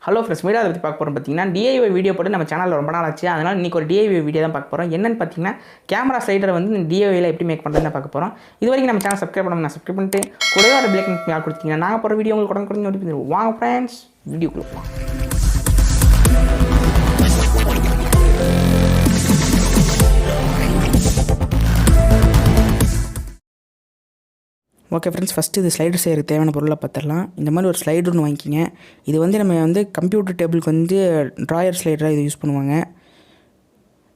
Hello friends, video அதை பற்றி பார்க்க போகிறோம். பார்த்தீங்கன்னா டிஐஒய் வீடியோ போட்டு நம்ம சேனலில் ரொம்ப நாள் ஆச்சு. அதனால் இன்றைக்கி ஒரு டிஐஒய் வீடியோ தான் பார்க்க போகிறோம். என்னென்னு பார்த்தீங்கன்னா கேமரா ஸ்லைடரை வந்து டிஐஒயில் எப்படி மேக் பண்ணுறதுன்னு பார்க்க போகிறோம். இது வரைக்கும் நம்ம சேனல் சப்ஸ்கிரைப் பண்ணணும், சப்ஸ்கிரைப் பண்ணிட்டு கூடவே ஒரு பிளேக் மேலே கொடுத்தீங்கன்னா நாங்கள் போகிற வீடியோ உங்களுக்கு உடனே நோட்டிஃபிகேஷன் வாங்க ஃப்ரெண்ட்ஸ் வீடியோக்குள்ள போகலாம். ஓகே ஃப்ரெண்ட்ஸ், ஃபஸ்ட்டு இது ஸ்லைடர் செய்கிறதுக்கு தேவையான பொருளை பார்த்துடலாம். இந்த மாதிரி ஒரு ஸ்லைடர் ஒன்று வாங்கிக்கிங்க. இது வந்து நம்ம வந்து கம்ப்யூட்டர் டேபிளுக்கு வந்து ட்ராயர் ஸ்லைடராக இது யூஸ் பண்ணுவாங்க.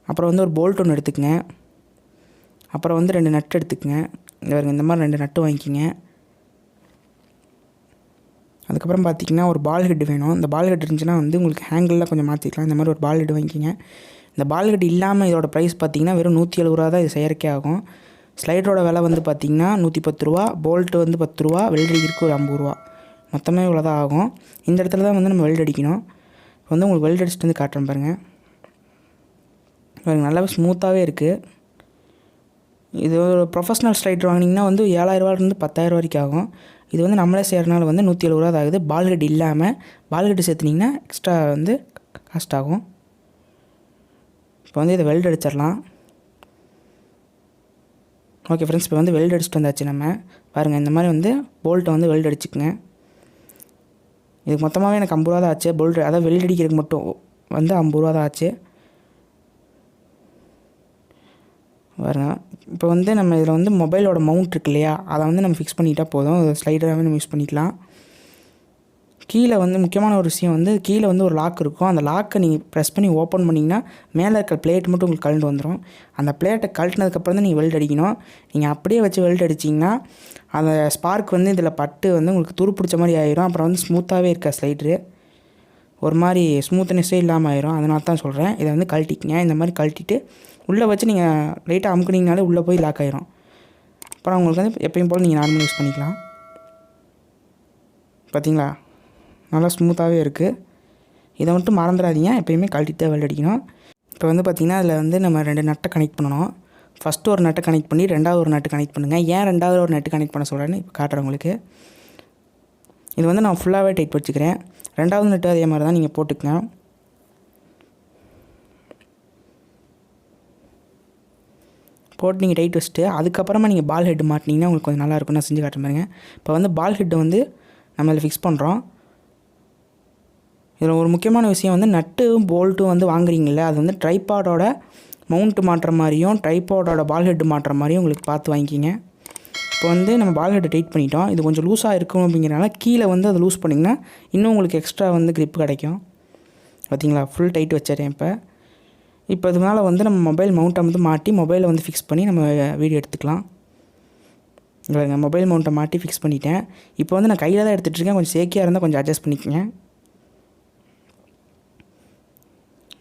அப்புறம் வந்து ஒரு போல்ட் ஒன்று எடுத்துக்கங்க. அப்புறம் வந்து 2 நட்டு எடுத்துக்கங்க. இந்த மாதிரி 2 நட்டு வாங்கிக்கிங்க. அதுக்கப்புறம் பார்த்திங்கன்னா ஒரு பால் ஹெட் வேணும். இந்த பால் ஹெட் இருந்துச்சுன்னா வந்து உங்களுக்கு ஹேங்கிளில் கொஞ்சம் மாற்றிக்கலாம். இந்த மாதிரி ஒரு பால் ஹெட் வாங்கிக்கிங்க. இந்த பால் ஹெட் இல்லாமல் இதோட ப்ரைஸ் பார்த்திங்கன்னா வெறும் 170 ரூபா தான் இது செய்யறக்கே ஆகும். ஸ்லைடரோட விலை வந்து பார்த்திங்கன்னா 110 ரூபா, போல்ட்டு வந்து 10 ரூபா, வெல்ட் அடிக்கிறதுக்கு ஒரு 50 ரூபா, மொத்தமே இவ்வளோ தான் ஆகும். இந்த இடத்துல தான் வந்து நம்ம வெல்ட் அடிக்கணும். இப்போ வந்து உங்களுக்கு வெல்ட் அடிச்சுட்டு வந்து காட்டுறேன் பாருங்கள். நல்லாவே ஸ்மூத்தாகவே இருக்குது. இது ஒரு ப்ரொஃபஷ்னல் ஸ்லைடர் வாங்கினீங்கன்னா வந்து 7000 ரூபாயிலேருந்து 10,000 வரைக்கும் ஆகும். இது வந்து நம்மளே செய்கிறனால வந்து 170 ரூபா தான் ஆகுது. பால் ஹெட் இல்லாமல் பால் ஹெட் சேர்த்துனிங்கன்னா எக்ஸ்ட்ரா வந்து காஸ்ட் ஆகும். இப்போ வந்து இதை வெல்ட் அடிச்சிடலாம். ஓகே ஃப்ரெண்ட்ஸ், இப்போ வந்து வெல்ட் அடிச்சுட்டு வந்தாச்சு. நம்ம பாருங்கள், இந்த மாதிரி வந்து போல்ட்டை வந்து வெல்ட் அடிச்சுக்குங்க. இதுக்கு மொத்தமாகவே எனக்கு 50 ரூபா தான் ஆச்சு. போல்ட் அதாவது வெல்ட் அடிக்கிறதுக்கு மட்டும் வந்து 50 ரூபா தான் ஆச்சு. பாருங்கள், இப்போ வந்து நம்ம இதில் வந்து மொபைலோட மவுண்ட் இருக்கு இல்லையா, அதை வந்து நம்ம ஃபிக்ஸ் பண்ணிக்கிட்டால் போதும். ஸ்லைடராகவே நம்ம யூஸ் பண்ணிக்கலாம். கீழே வந்து முக்கியமான ஒரு விஷயம் வந்து கீழே வந்து ஒரு லாக் இருக்கும். அந்த லாக்கை நீங்கள் ப்ரெஸ் பண்ணி ஓப்பன் பண்ணிங்கன்னா மேலே இருக்கிற பிளேட் மட்டும் உங்களுக்கு கழண்டு வந்துடும். அந்த பிளேட்டை கழட்டினதுக்கப்புறம் தான் நீங்கள் வெல்ட் அடிக்கணும். நீங்கள் அப்படியே வச்சு வெல்ட் அடிச்சிங்கன்னா அந்த ஸ்பார்க் வந்து இதில் பட்டு வந்து உங்களுக்கு துரு பிடிச்ச மாதிரி ஆயிரும். அப்புறம் வந்து ஸ்மூத்தாகவே இருக்க ஸ்லைடரு ஒரு மாதிரி ஸ்மூத்னஸே இல்லாமல் ஆயிரும். அதனால தான் சொல்கிறேன், இதை வந்து கழட்டிக்கிங்க. இந்த மாதிரி கழட்டிட்டு உள்ளே வச்சு நீங்கள் லைட்டாக அமுக்குனிங்கனாலே உள்ளே போய் லாக் ஆயிரும். அப்புறம் உங்களுக்கு வந்து எப்பயும் போல் நீங்கள் நார்மல் யூஸ் பண்ணிக்கலாம். பார்த்தீங்களா, நல்லா ஸ்மூத்தாகவே இருக்குது. இதை மட்டும் மறந்துடாதீங்க, எப்போயுமே கழட்டிட்டு வெல்ட் அடிக்கணும். இப்போ வந்து பார்த்திங்கன்னா அதில் வந்து நம்ம 2 நட்டை கனெக்ட் பண்ணணும். ஃபஸ்ட்டு ஒரு நட்டை கனெக்ட் பண்ணி 2வது ஒரு நட்டு கனெக்ட் பண்ணுங்கள். ஏன் 2வது ஒரு நட்டு கனெக்ட் பண்ண சொல்கிறேன்னு இப்போ காட்டுறேன் உங்களுக்கு. இது வந்து நான் ஃபுல்லாகவே டைட் வச்சுக்கிறேன். 2வது நட்டு அதே மாதிரி தான் நீங்கள் போட்டுக்கங்க. போட்டு நீங்கள் டைட் வச்சுட்டு அதுக்கப்புறமா நீங்கள் பால் ஹெட் மாட்டினீங்கன்னா உங்களுக்கு கொஞ்சம் நல்லாயிருக்கும். நான் செஞ்சு காட்டுறேன் பாருங்க. இப்போ வந்து பால் ஹெட்டை வந்து நம்ம அதில் ஃபிக்ஸ் பண்ணுறோம். இதில் ஒரு முக்கியமான விஷயம் வந்து நட்டும் போல்ட்டும் வந்து வாங்குறீங்கள, அது வந்து ட்ரைபாடோட மவுண்ட்டு மாட்டுற மாதிரியும் ட்ரைபாடோட பால் ஹெட்டு மாட்டுற மாதிரியும் உங்களுக்கு பார்த்து வாங்கிக்கிங்க. இப்போ வந்து நம்ம பால் ஹெட்டை டைட் பண்ணிட்டோம். இது கொஞ்சம் லூஸாக இருக்கும் அப்படிங்கிறனால கீழே வந்து அதை லூஸ் பண்ணிங்கன்னா இன்னும் உங்களுக்கு எக்ஸ்ட்ரா வந்து grip கிடைக்கும். பார்த்தீங்களா, ஃபுல் டைட் வச்சிடறேன். இப்போ இது மேலே வந்து நம்ம மொபைல் மவுண்ட்டை வந்து மாட்டி மொபைலை வந்து ஃபிக்ஸ் பண்ணி நம்ம வீடியோ எடுத்துக்கலாம். இல்லைங்க, மொபைல் மவுண்ட்டை மாட்டி ஃபிக்ஸ் பண்ணிட்டேன். இப்போ வந்து நான் கையில் தான் எடுத்துகிட்ருக்கேன். கொஞ்சம் சேக்கியாக இருந்தால் கொஞ்சம் அட்ஜஸ்ட் பண்ணிக்கங்க.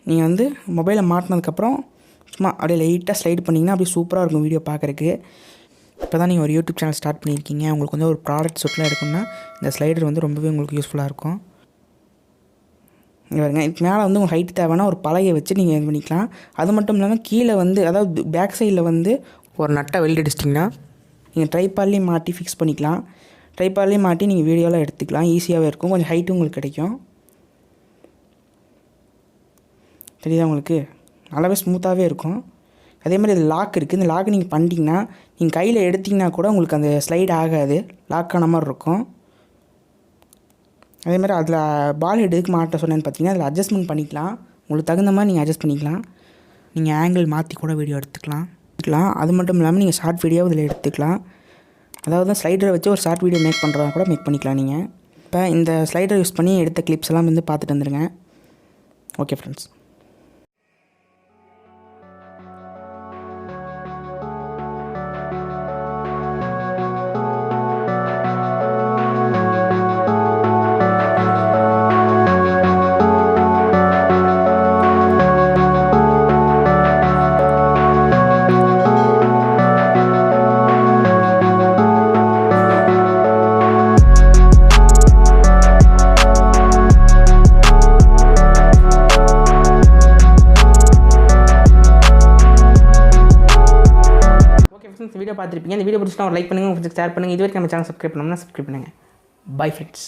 நீங்கள் வந்து மொபைலை மாட்டினதுக்கப்புறம் சும்மா அப்படியே லைட்டாக ஸ்லைட் பண்ணிங்கன்னா அப்படியே சூப்பராக இருக்கும் வீடியோ பார்க்குறக்கு. இப்போ தான் நீங்கள் ஒரு யூடியூப் சேனல் ஸ்டார்ட் பண்ணியிருக்கீங்க, உங்களுக்கு வந்து ஒரு ப்ராடக்ட் ஷூட்லாம் எடுக்கணும்னா இந்த ஸ்லைடர் வந்து ரொம்பவே உங்களுக்கு யூஸ்ஃபுல்லாக இருக்கும். இங்கே பாருங்க, இதுக்கு மேலே வந்து உங்கள் ஹைட் தேவைன்னா ஒரு பலகையை வச்சு நீங்கள் இது பண்ணிக்கலாம். அது மட்டும் இல்லாமல் கீழே வந்து அதாவது பேக் சைடில் வந்து ஒரு நட்டை வெல்ட் அடிச்சிட்டிங்கன்னா நீங்கள் ட்ரைபாட்லேயும் மாட்டி ஃபிக்ஸ் பண்ணிக்கலாம். ட்ரைபாட்லேயும் மாட்டி நீங்கள் வீடியோலாம் எடுத்துக்கலாம். ஈஸியாகவே இருக்கும். கொஞ்சம் ஹைட்டும் உங்களுக்கு கிடைக்கும். தெரியுதா உங்களுக்கு, நல்லாவே ஸ்மூத்தாகவே இருக்கும். அதே மாதிரி இது லாக் இருக்குது. இந்த லாக் நீங்கள் பண்ணிட்டீங்கன்னா நீங்கள் கையில் எடுத்திங்கன்னா கூட உங்களுக்கு அந்த ஸ்லைட் ஆகாது, லாக் ஆன மாதிரி இருக்கும். அதே மாதிரி அதில் பால் ஹெட் எதுக்கு மாட்ட சொன்னேன்னு பார்த்தீங்கன்னா அதில் அட்ஜஸ்ட்மெண்ட் பண்ணிக்கலாம். உங்களுக்கு தகுந்த மாதிரி நீங்கள் அட்ஜஸ்ட் பண்ணிக்கலாம். நீங்கள் ஆங்கிள் மாற்றி கூட வீடியோ எடுத்துக்கலாம். அது மட்டும் இல்லாமல் நீங்கள் ஷார்ட் வீடியோ இதில் எடுத்துக்கலாம். அதாவது ஸ்லைடரை வச்சு ஒரு ஷார்ட் வீடியோ மேக் பண்ணுறதா கூட மேக் பண்ணிக்கலாம் நீங்கள். இப்போ இந்த ஸ்லைடரை யூஸ் பண்ணி எடுத்த கிளிப்ஸ் எல்லாம் வந்து பார்த்துட்டு வந்துடுங்க. Okay friends. வீடியோ பார்த்துருப்பீங்க. இந்த வீடியோ பிடிச்சினா ஒரு லைக் பண்ணுங்கள், உங்களுக்கு ஷேர் பண்ணுங்கள். இது வரைக்கும் நம்ம சேனல் சப்ஸ்கிரைப் பண்ணோம்னா சப்ஸ்கிரைப் பண்ணுங்கள். Bye friends.